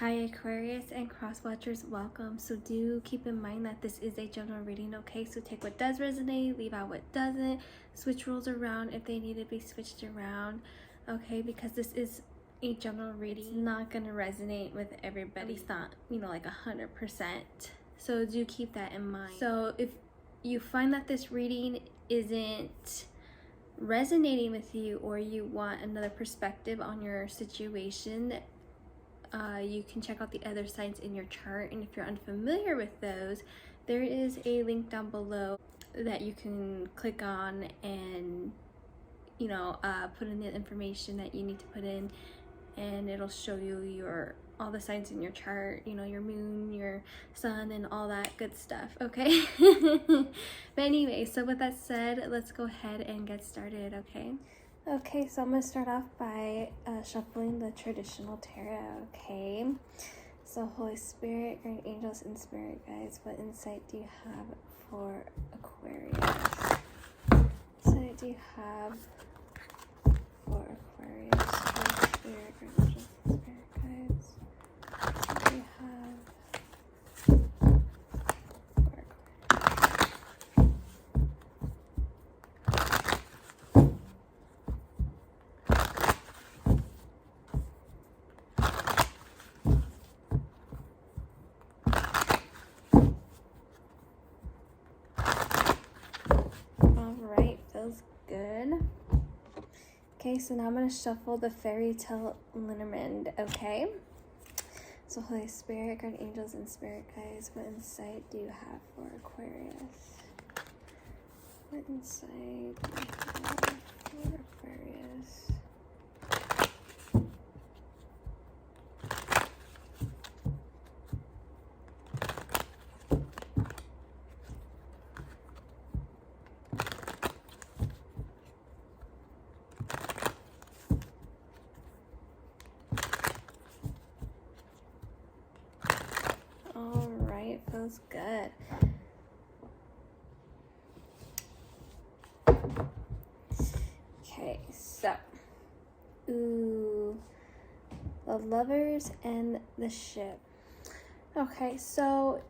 Hi Aquarius and cross watchers, welcome. So do keep in mind that this is a general reading, okay? So take what does resonate, leave out what doesn't, switch rules around if they need to be switched around, okay? Because this is a general reading. It's not gonna resonate with everybody. It's not, like 100%. So do keep that in mind. So if you find that this reading isn't resonating with you, or you want another perspective on your situation, you can check out the other signs in your chart. And if you're unfamiliar with those, there is a link down below that you can click on and put in the information that you need to put in, and it'll show you all the signs in your chart, your moon, your sun, and all that good stuff, okay? But anyway, so with that said, let's go ahead and get started, okay? Okay, so I'm going to start off by shuffling the traditional tarot, okay? So Holy Spirit, Guardian Angels, and Spirit Guides, what insight do you have for Aquarius? What insight do you have for Aquarius? Holy Spirit, Guardian Angels, and Spirit Guides, what do you have for Aquarius? Alright, feels good. Okay, so now I'm going to shuffle the Fairy Tale Lineament, okay? So Holy Spirit, Guardian Angels, and Spirit Guides, what insight do you have for Aquarius? What insight do you have for Aquarius? Alright, feels good. Okay, so, the Lovers and the Ship. Okay, so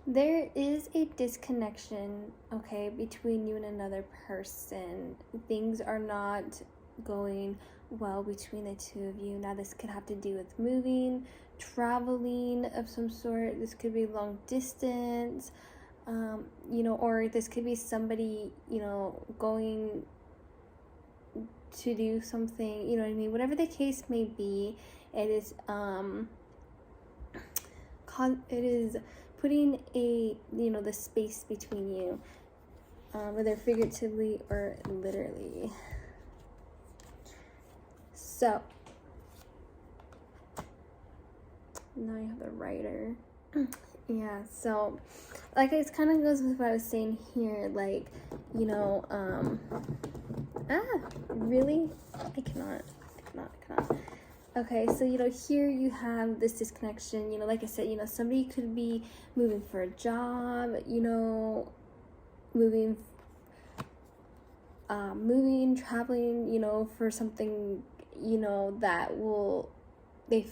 there is a disconnection, okay, between you and another person. Things are not going well between the two of you. Now, this could have to do with moving, traveling of some sort. This could be long distance, or this could be somebody, going to do something, you know what I mean? Whatever the case may be, it is putting the space between you, whether figuratively or literally. So now you have the Rider. Yeah, so like it kind of goes with what I was saying here, like, really? I cannot. Okay, so, here you have this disconnection, like I said, somebody could be moving for a job, moving, traveling, for something, that will, I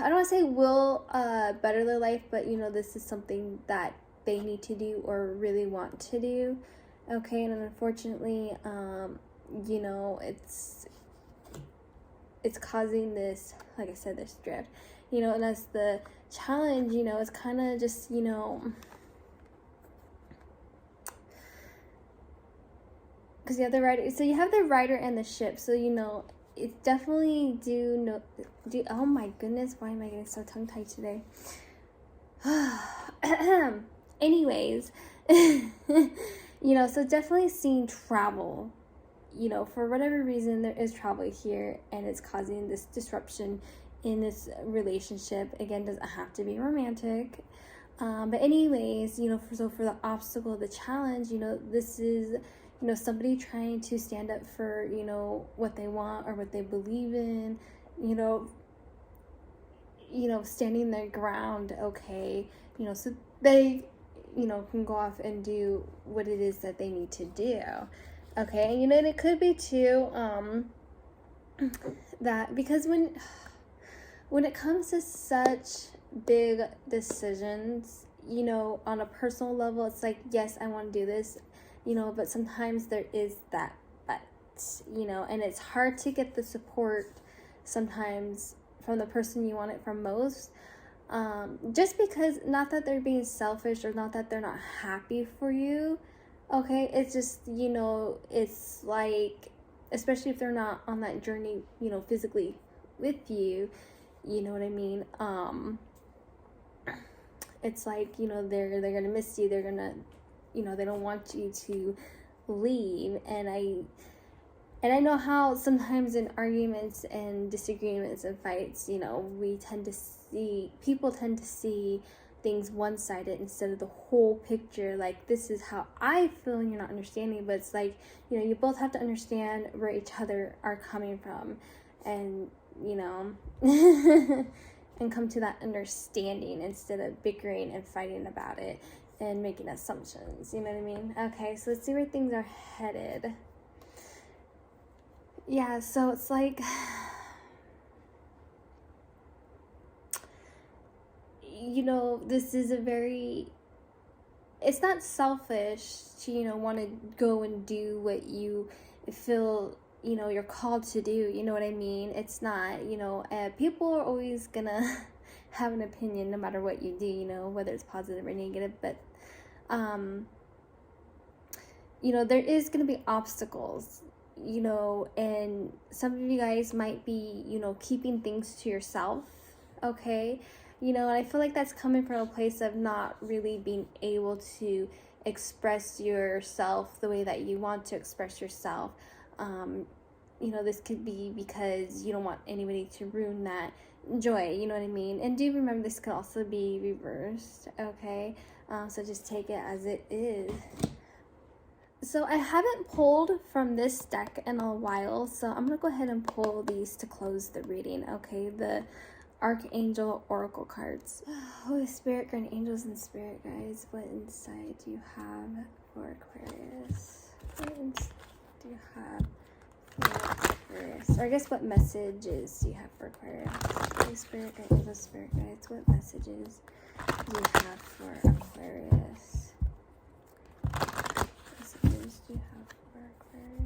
don't want to say will better their life, but, this is something that they need to do or really want to do, okay? And unfortunately, it's causing this, like I said, this drift, and as the challenge, it's kind of just, because you have the Rider, so you have the Rider and the Ship, so, it's definitely oh my goodness, why am I getting so tongue-tied today? Anyways, so definitely seeing travel, for whatever reason, there is travel here, and it's causing this disruption in this relationship. Again, doesn't have to be romantic, but anyways, for the obstacle, the challenge, this is, somebody trying to stand up for, what they want or what they believe in, standing their ground, okay, so they, can go off and do what it is that they need to do, Okay, you know, and it could be too that because when it comes to such big decisions, you know, on a personal level, it's like, yes, I want to do this, you know, but sometimes there is that but, you know, and it's hard to get the support sometimes from the person you want it from most. Just because, not that they're being selfish or not that they're not happy for you, okay, it's just, you know, it's like, especially if they're not on that journey, you know, physically with you, you know what I mean, it's like, you know, they're gonna miss you, they're gonna, you know, they don't want you to leave. And I know how sometimes in arguments and disagreements and fights, you know, people tend to see things one-sided instead of the whole picture. Like, this is how I feel and you're not understanding. But it's like, you know, you both have to understand where each other are coming from, and, you know, and come to that understanding instead of bickering and fighting about it and making assumptions. You know what I mean? Okay, so let's see where things are headed. Yeah, so it's like, you know, this is it's not selfish to, you know, want to go and do what you feel, you know, you're called to do. You know what I mean? It's not, you know, people are always gonna have an opinion no matter what you do, you know, whether it's positive or negative. But, you know, there is gonna be obstacles, you know, and some of you guys might be, you know, keeping things to yourself, okay, you know, and I feel like that's coming from a place of not really being able to express yourself the way that you want to express yourself. You know, this could be because you don't want anybody to ruin that joy, you know what I mean? And do remember, this could also be reversed, okay? So just take it as it is. So I haven't pulled from this deck in a while, so I'm going to go ahead and pull these to close the reading, okay? The Archangel Oracle cards. Holy Spirit, Grand Angels, and Spirit Guides, what insight do you have for Aquarius? What insight do you have for Aquarius? Or I guess, what messages do you have for Aquarius? Holy Spirit, Grand Angels, Spirit Guides, what messages do you have for Aquarius? Do you have for Aquarius?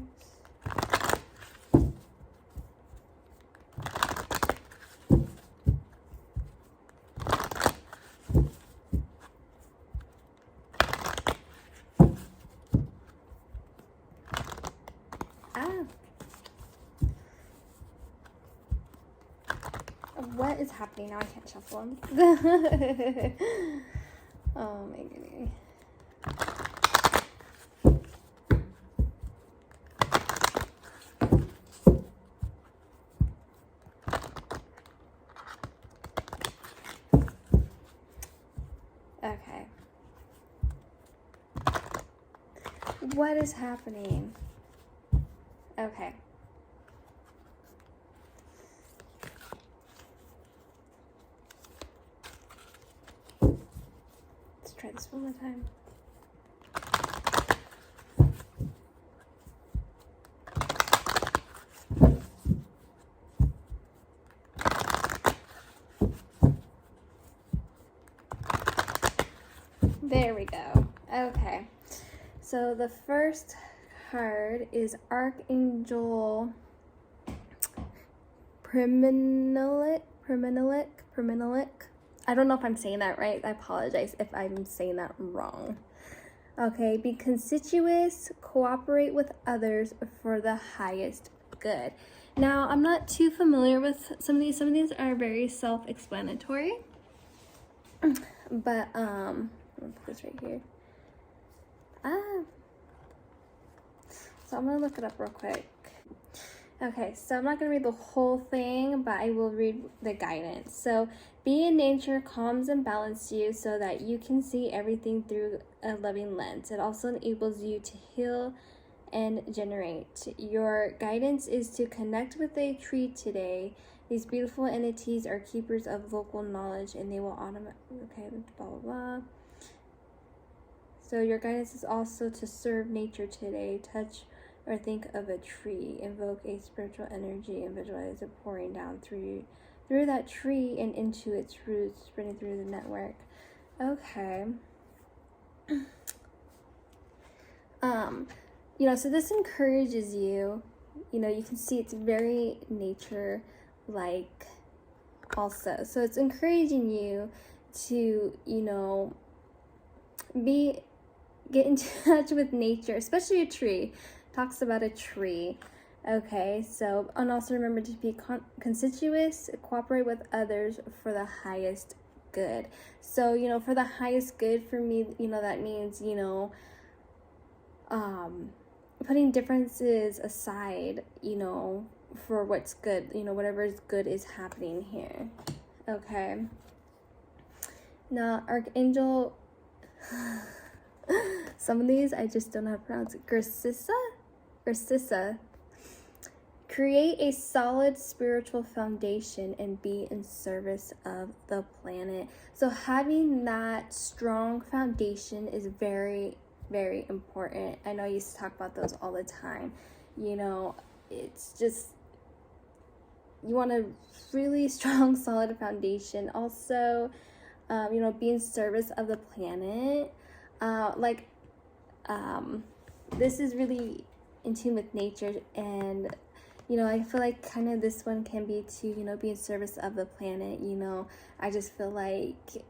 What is happening now? I can't shuffle them. Oh my goodness. Okay. What is happening? Okay. Let's try this one more time. There we go. Okay. So the first card is Archangel Priminilic. I don't know if I'm saying that right. I apologize if I'm saying that wrong. Okay, be conspicuous, cooperate with others for the highest good. Now, I'm not too familiar with some of these. Some of these are very self-explanatory. But, I'll put this right here. So I'm going to look it up real quick. Okay, so I'm not going to read the whole thing, but I will read the guidance. So, be in nature calms and balances you so that you can see everything through a loving lens. It also enables you to heal and generate. Your guidance is to connect with a tree today. These beautiful entities are keepers of local knowledge, and they will automatically, okay, blah, blah, blah. So your guidance is also to serve nature today. Touch or think of a tree. Invoke a spiritual energy and visualize it pouring down through that tree and into its roots, spreading through the network. Okay. So this encourages you. You can see it's very nature like also. So it's encouraging you to, get in touch with nature, especially a tree. Talks about a tree. Okay, so, and also remember to be conspicuous, cooperate with others for the highest good. So, for the highest good for me, that means, putting differences aside, for what's good, whatever is good is happening here. Okay. Now, Archangel, some of these I just don't know how to pronounce it. Garcissa. Create a solid spiritual foundation and be in service of the planet. So having that strong foundation is very, very important. I know I used to talk about those all the time. It's just, you want a really strong, solid foundation. Also, be in service of the planet. This is really in tune with nature, and I feel like kind of this one can be to be in service of the planet. I just feel like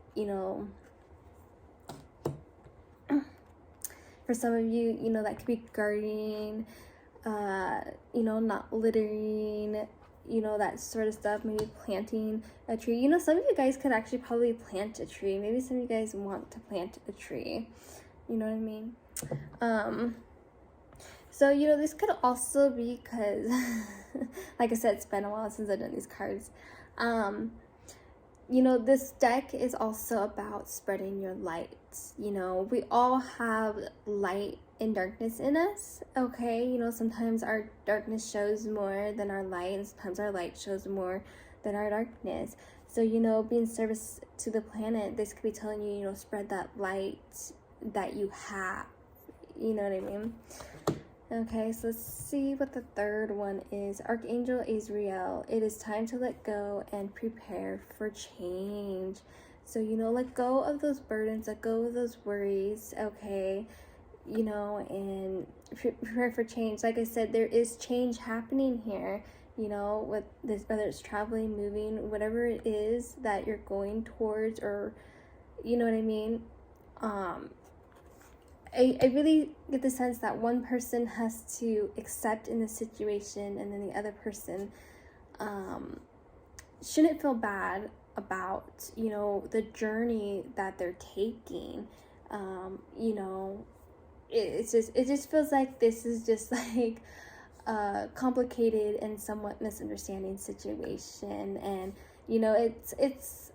for some of you, that could be gardening, not littering, that sort of stuff. Maybe planting a tree. Some of you guys could actually probably plant a tree. Maybe some of you guys want to plant a tree. You know what I mean? So, this could also be because, like I said, it's been a while since I've done these cards. This deck is also about spreading your light. We all have light and darkness in us, okay? Sometimes our darkness shows more than our light, and sometimes our light shows more than our darkness. So, being service to the planet, this could be telling you, spread that light that you have. You know what I mean? Okay, so let's see what the third one is. Archangel Azrael, it is time to let go and prepare for change. So, let go of those burdens, let go of those worries, okay? And prepare for change. Like I said, there is change happening here, with this, whether it's traveling, moving, whatever it is that you're going towards, or, you know what I mean? I really get the sense that one person has to accept in the situation, and then the other person shouldn't feel bad about, the journey that they're taking. It just feels like this is just like a complicated and somewhat misunderstanding situation. And, it's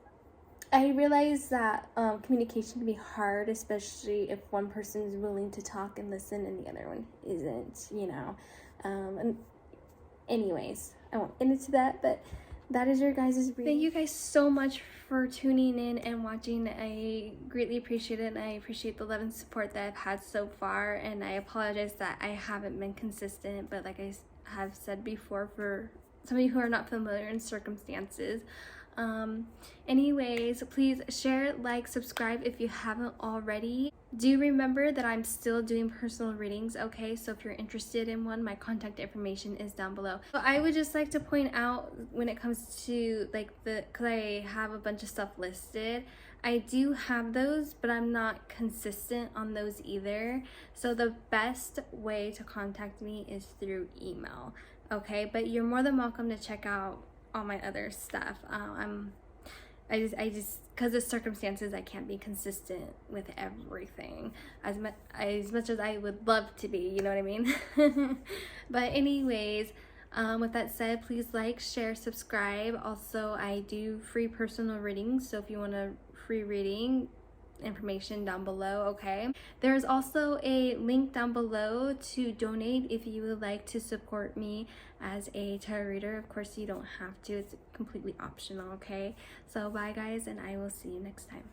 I realize that communication can be hard, especially if one person is willing to talk and listen and the other one isn't, And anyways, I won't get into that, but that is your guys' reading. Thank you guys so much for tuning in and watching. I greatly appreciate it, and I appreciate the love and support that I've had so far. And I apologize that I haven't been consistent, but like I have said before, for some of you who are not familiar in circumstances, anyways, please share, like, subscribe if you haven't already. Do remember that I'm still doing personal readings, okay? So if you're interested in one, my contact information is down below. So I would just like to point out, when it comes to because I have a bunch of stuff listed, I do have those, but I'm not consistent on those either. So the best way to contact me is through email, okay? But you're more than welcome to check out all my other stuff. I just because of circumstances, I can't be consistent with everything as much as I would love to be, you know what I mean? But anyways, with that said, please like, share, subscribe. Also, I do free personal readings, so if you want a free reading, information down below, okay? There's also a link down below to donate if you would like to support me as a tarot reader. Of course, you don't have to, it's completely optional, okay? So bye guys, and I will see you next time.